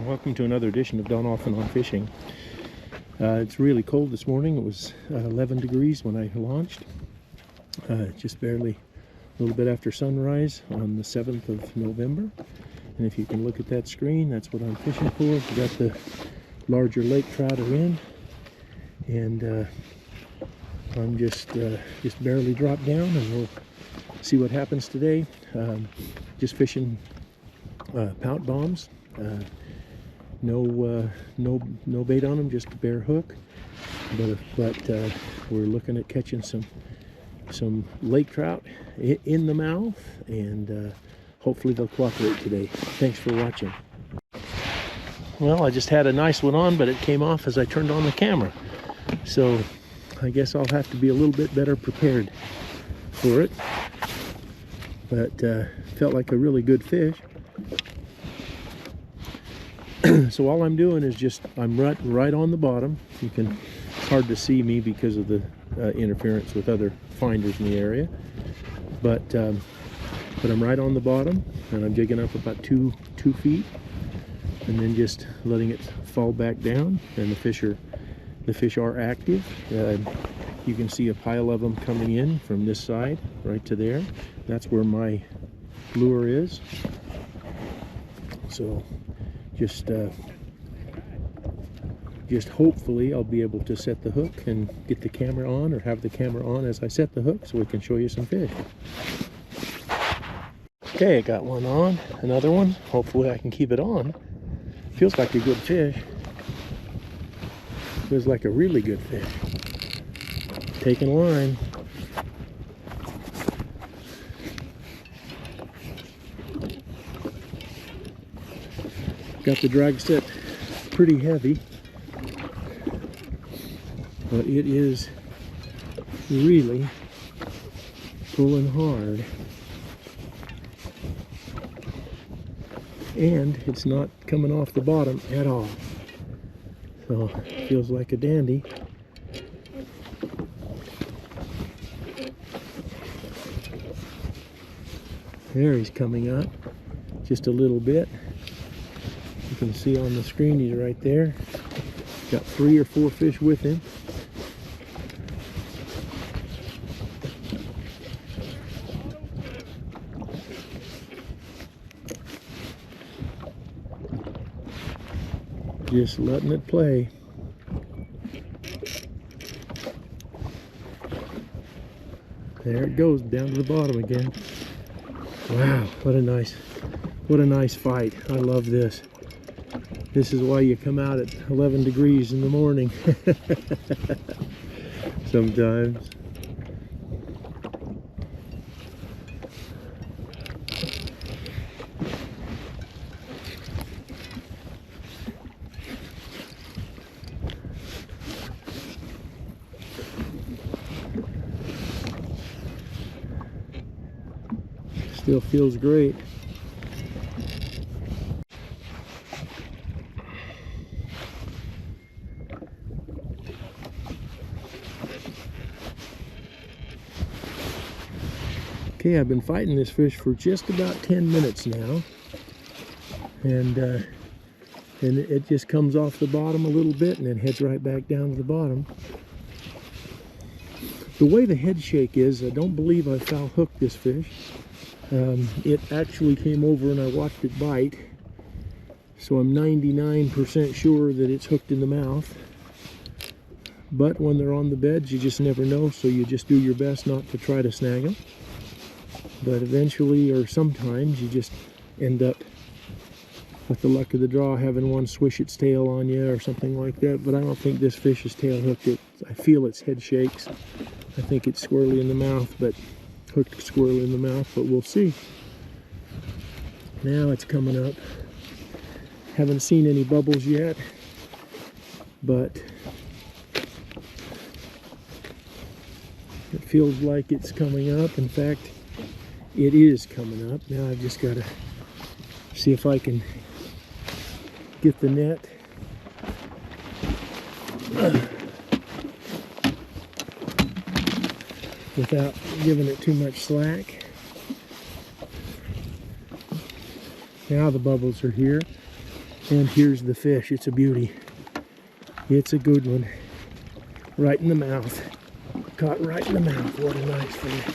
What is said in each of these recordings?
welcome to another edition of Don Off and On Fishing. It's really cold this morning. It was 11 degrees when I launched. Just barely a little bit after sunrise on the 7th of November. And if you can look at that screen, that's what I'm fishing for. We got the larger lake trout are in, and I'm just barely dropped down, and we'll see what happens today. Just fishing Pout Bombs. No bait on them, just a bare hook. But we're looking at catching some lake trout in the mouth, and hopefully they'll cooperate today. Thanks for watching. Well, I just had a nice one on, but it came off as I turned on the camera. So I guess I'll have to be a little bit better prepared for it. But felt like a really good fish. So all I'm doing is I'm right on the bottom. It's hard to see me because of the interference with other finders in the area. But I'm right on the bottom, and I'm jigging up about two feet, and then just letting it fall back down. And the fish are active. You can see a pile of them coming in from this side right to there. That's where my lure is. So just hopefully I'll be able to set the hook and get the camera on, or have the camera on as I set the hook, so we can show you some fish. Okay, I got one on, another one. Hopefully I can keep it on. Feels like a good fish. Feels like a really good fish. Taking line. Got the drag set pretty heavy, but it is really pulling hard, and it's not coming off the bottom at all. So feels like a dandy. There, he's coming up just a little bit. You can see on the screen he's right there. Got 3 or 4 fish with him. Just letting it play. There it goes, down to the bottom again. Wow, what a nice fight. I love this. This is why you come out at 11 degrees in the morning. Sometimes. Still feels great. Okay, I've been fighting this fish for just about 10 minutes now, and it just comes off the bottom a little bit and then heads right back down to the bottom. The way the head shake is, I don't believe I foul hooked this fish. It actually came over and I watched it bite, so I'm 99% sure that it's hooked in the mouth. But when they're on the beds, you just never know, so you just do your best not to try to snag them. But eventually, or sometimes, you just end up, with the luck of the draw, having one swish its tail on you or something like that. But I don't think this fish is tail hooked. I feel its head shakes. I think it's squirrely in the mouth, but hooked squirrely in the mouth, but we'll see. Now it's coming up. Haven't seen any bubbles yet, but it feels like it's coming up. In fact, it is coming up. Now I've just got to see if I can get the net without giving it too much slack. Now the bubbles are here. And here's the fish. It's a beauty. It's a good one. Right in the mouth. Caught right in the mouth. What a nice fish.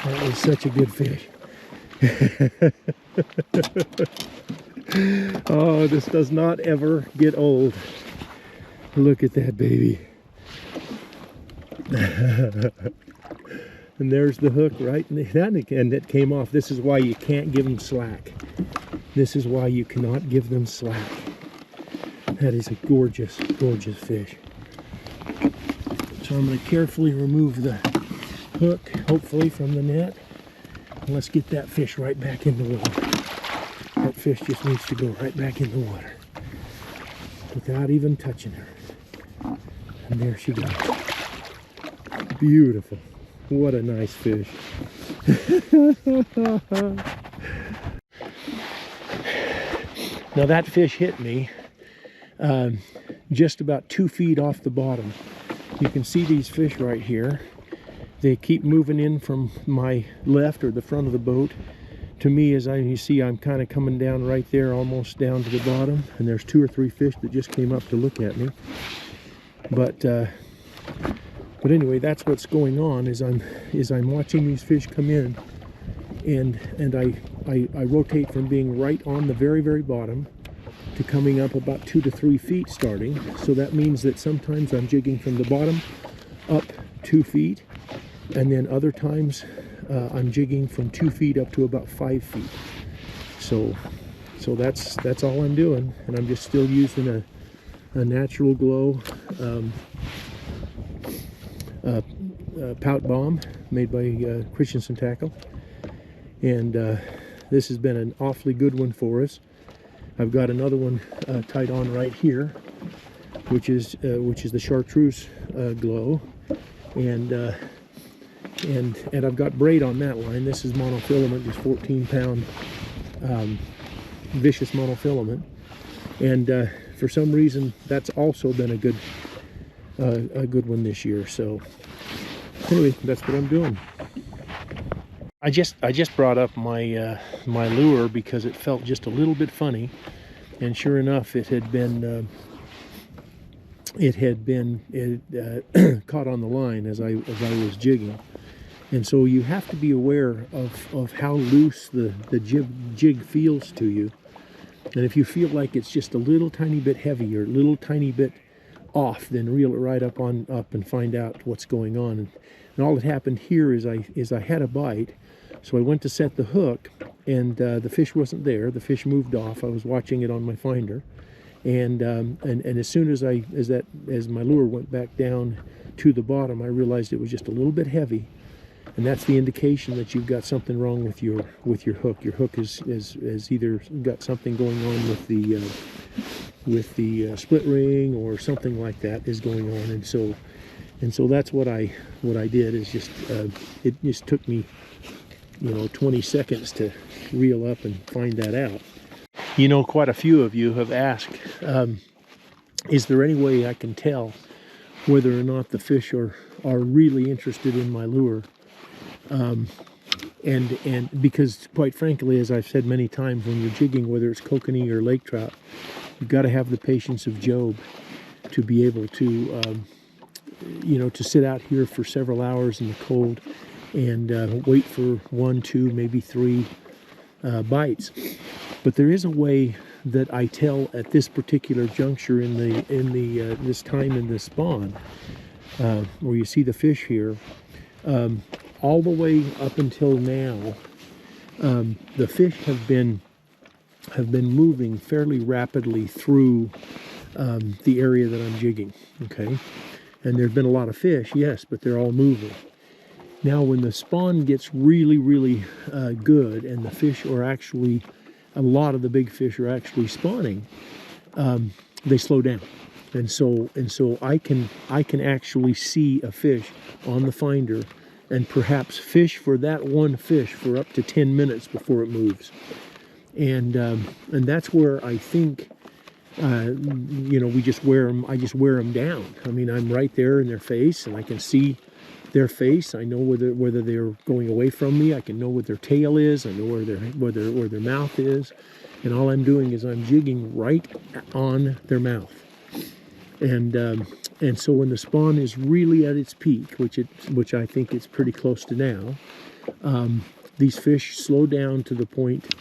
That was such a good fish. Oh, this does not ever get old. Look at that baby. And there's the hook right in the, and that came off. This is why you can't give them slack. This is why you cannot give them slack. That is a gorgeous, gorgeous fish. So I'm going to carefully remove the hook, hopefully from the net. And let's get that fish right back in the water. That fish just needs to go right back in the water without even touching her. And there she goes. Beautiful. What a nice fish. Now that fish hit me just about 2 feet off the bottom. You can see these fish right here. They keep moving in from my left or the front of the boat to me. As you see, I'm kind of coming down right there, almost down to the bottom. And there's 2 or 3 fish that just came up to look at me. But anyway, that's what's going on. Is I'm watching these fish come in, and I rotate from being right on the very, very bottom to coming up about 2 to 3 feet starting. So that means that sometimes I'm jigging from the bottom up 2 feet, and then other times I'm jigging from 2 feet up to about 5 feet. So that's all I'm doing, and I'm just still using a natural glow Pout Bomb made by Christenson Tackle, and this has been an awfully good one for us. I've got another one tied on right here, which is the chartreuse glow, and I've got braid on that line. This is monofilament, just 14-pound vicious monofilament, and for some reason that's also been a good one this year. So anyway, that's what I'm doing. I just brought up my my lure because it felt just a little bit funny, and sure enough, it had been caught on the line as I was jigging. And so you have to be aware of how loose the jig feels to you. And if you feel like it's just a little tiny bit heavy or a little tiny bit off, then reel it right up and find out what's going on. And all that happened here is I had a bite, so I went to set the hook, and the fish wasn't there. The fish moved off. I was watching it on my finder, and as soon as my lure went back down to the bottom, I realized it was just a little bit heavy. And that's the indication that you've got something wrong with your hook. Your hook is either got something going on with the split ring, or something like that is going on. And so that's what I did. Is just it just took me 20 seconds to reel up and find that out. Quite a few of you have asked, is there any way I can tell whether or not the fish are really interested in my lure? And because, quite frankly, as I've said many times, when you're jigging, whether it's kokanee or lake trout, you've got to have the patience of Job to be able to to sit out here for several hours in the cold and wait for 1, 2, maybe 3 bites. But there is a way that I tell at this particular juncture in this time in the spawn, where you see the fish here. All the way up until now, the fish have been moving fairly rapidly through the area that I'm jigging. Okay, and there's been a lot of fish, yes, but they're all moving. Now, when the spawn gets really, really good, and the fish are actually, a lot of the big fish are actually spawning, they slow down. And so I can actually see a fish on the finder, and perhaps fish for that one fish for up to 10 minutes before it moves. And that's where I think, we just wear them. I just wear them down. I mean, I'm right there in their face, and I can see their face. I know whether they're going away from me. I can know what their tail is. I know where their mouth is, and all I'm doing is I'm jigging right on their mouth. And so when the spawn is really at its peak, which I think it's pretty close to now, these fish slow down to the point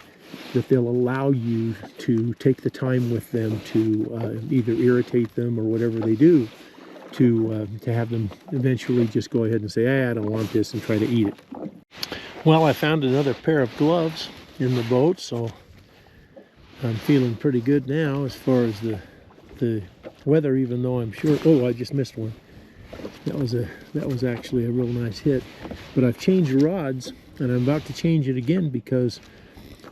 that they'll allow you to take the time with them to either irritate them or whatever they do, to have them eventually just go ahead and say, I don't want this, and try to eat it. Well, I found another pair of gloves in the boat, so I'm feeling pretty good now as far as the weather, even though I'm sure, oh, I just missed one. That was actually a real nice hit. But I've changed rods, and I'm about to change it again, because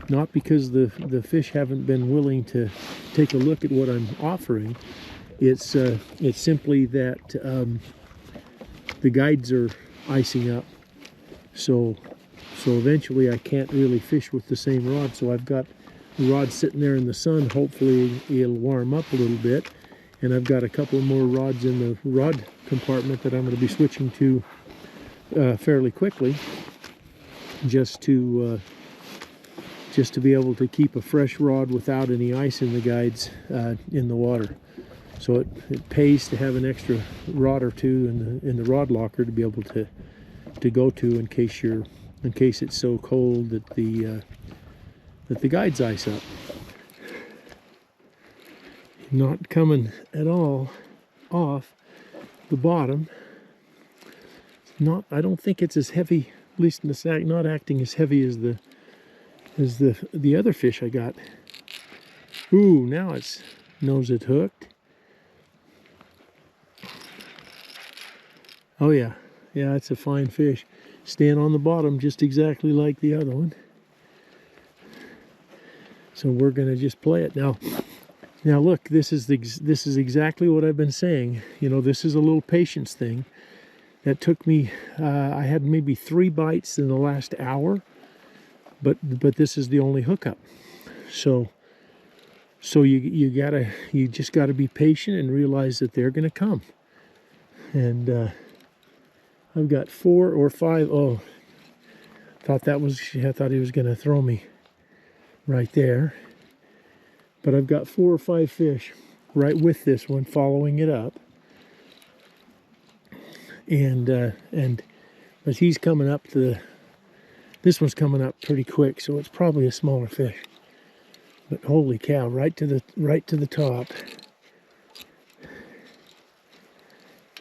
not because the fish haven't been willing to take a look at what I'm offering. It's simply that the guides are icing up, so eventually I can't really fish with the same rod. So I've got the rod sitting there in the sun. Hopefully it'll warm up a little bit, and I've got a couple more rods in the rod compartment that I'm going to be switching to fairly quickly, just to be able to keep a fresh rod without any ice in the guides in the water. So it pays to have an extra rod or two in the rod locker to be able to go to in case it's so cold that the guides ice up. Not coming at all off the bottom. I don't think it's as heavy, at least in the sack, not acting as heavy as the other fish I got. Ooh, now it's knows it hooked. Oh yeah, it's a fine fish. Staying on the bottom just exactly like the other one. So we're gonna just play it now. Now look, this is exactly what I've been saying. You know, this is a little patience thing. That took me, I had maybe 3 bites in the last hour, but this is the only hookup. So you just gotta be patient and realize that they're gonna come. And I've got 4 or 5. Oh, I thought he was gonna throw me right there. But I've got 4 or 5 fish right with this one following it up. But he's coming up this one's coming up pretty quick, so it's probably a smaller fish. But holy cow, right to the top.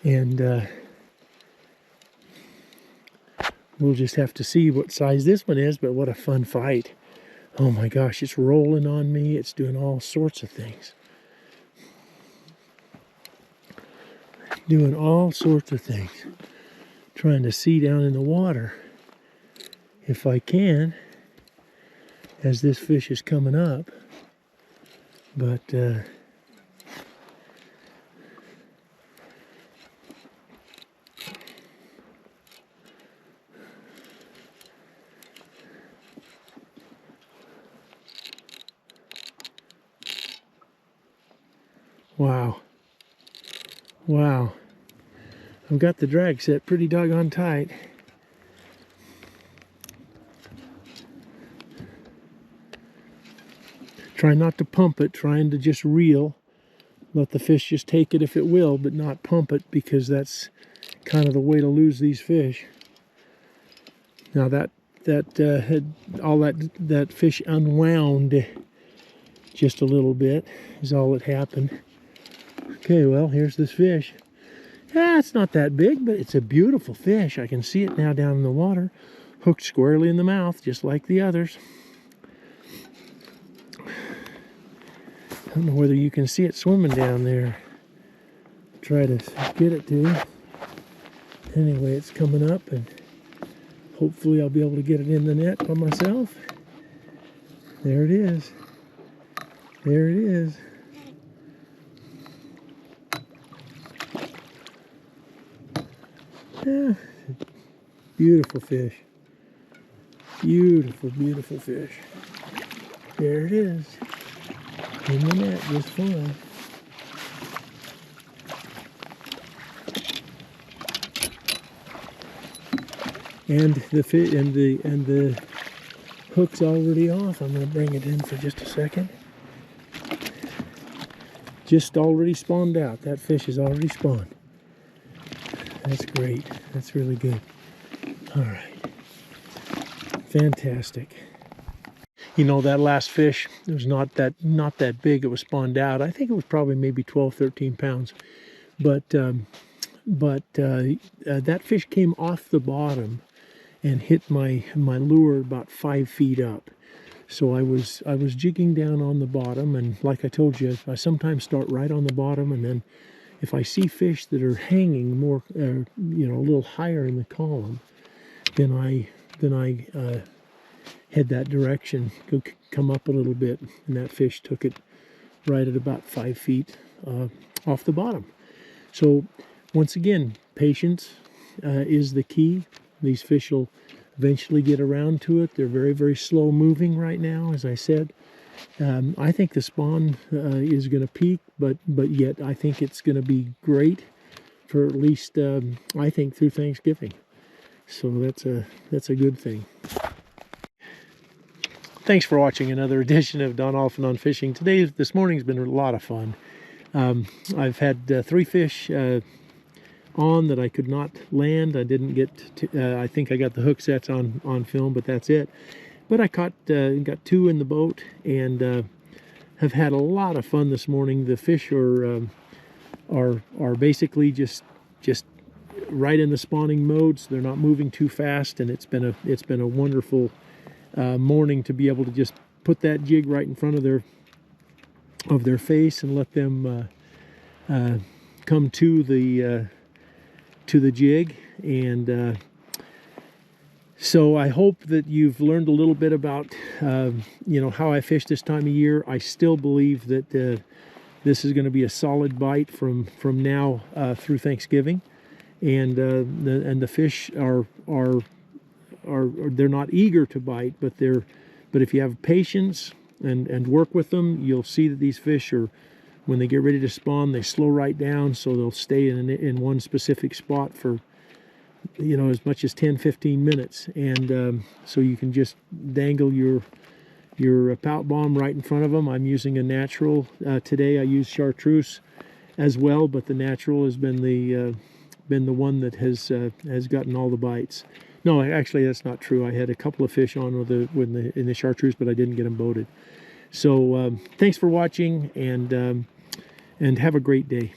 And we'll just have to see what size this one is, but what a fun fight. Oh my gosh, it's rolling on me. It's doing all sorts of things. Doing all sorts of things. Trying to see down in the water if I can as this fish is coming up. But wow. I've got the drag set pretty doggone tight. Try not to pump it, trying to just reel. Let the fish just take it if it will, but not pump it, because that's kind of the way to lose these fish. Now that fish unwound just a little bit is all that happened. Okay, well, here's this fish. Yeah, it's not that big, but it's a beautiful fish. I can see it now down in the water, hooked squarely in the mouth, just like the others. I don't know whether you can see it swimming down there. Try to get it to. Anyway, it's coming up, and hopefully I'll be able to get it in the net by myself. There it is. There it is. Yeah, beautiful fish. Beautiful, beautiful fish. There it is. In the net, just fine. And the hook's already off. I'm going to bring it in for just a second. Just already spawned out. That fish is already spawned. That's great. That's really good. All right. Fantastic. You know, that last fish, it was not that big. It was spawned out. I think it was probably maybe 12, 13 pounds. But that fish came off the bottom and hit my lure about 5 feet up. So I was jigging down on the bottom, and like I told you, I sometimes start right on the bottom, and then if I see fish that are hanging more, you know, a little higher in the column, then I head that direction, come up a little bit, and that fish took it right at about 5 feet off the bottom. So once again, patience is the key. These fish will eventually get around to it. They're very, very slow moving right now, as I said. I think the spawn is going to peak, but yet I think it's going to be great for at least, I think, through Thanksgiving. So that's a good thing. Thanks for watching another edition of Don Allphin on Fishing. This morning's been a lot of fun. I've had 3 fish on that I could not land. I didn't get to, I think I got the hook sets on film, but that's it. But I got 2 in the boat, and have had a lot of fun this morning. The fish are basically just right in the spawning mode, so they're not moving too fast, and it's been a wonderful morning to be able to just put that jig right in front of their face and let them come to the jig. And so I hope that you've learned a little bit about you know, how I fish this time of year. I still believe that this is going to be a solid bite from now through Thanksgiving, and the fish are they're not eager to bite, but if you have patience and work with them, you'll see that these fish are, when they get ready to spawn, they slow right down, so they'll stay in one specific spot for, you know, as much as 10-15 minutes. And so you can just dangle your Pout Bomb right in front of them. I'm using a natural today. I use chartreuse as well, but the natural has been the one that has gotten all the bites. No, actually that's not true. I had a couple of fish on in the chartreuse, but I didn't get them boated. So thanks for watching, and have a great day.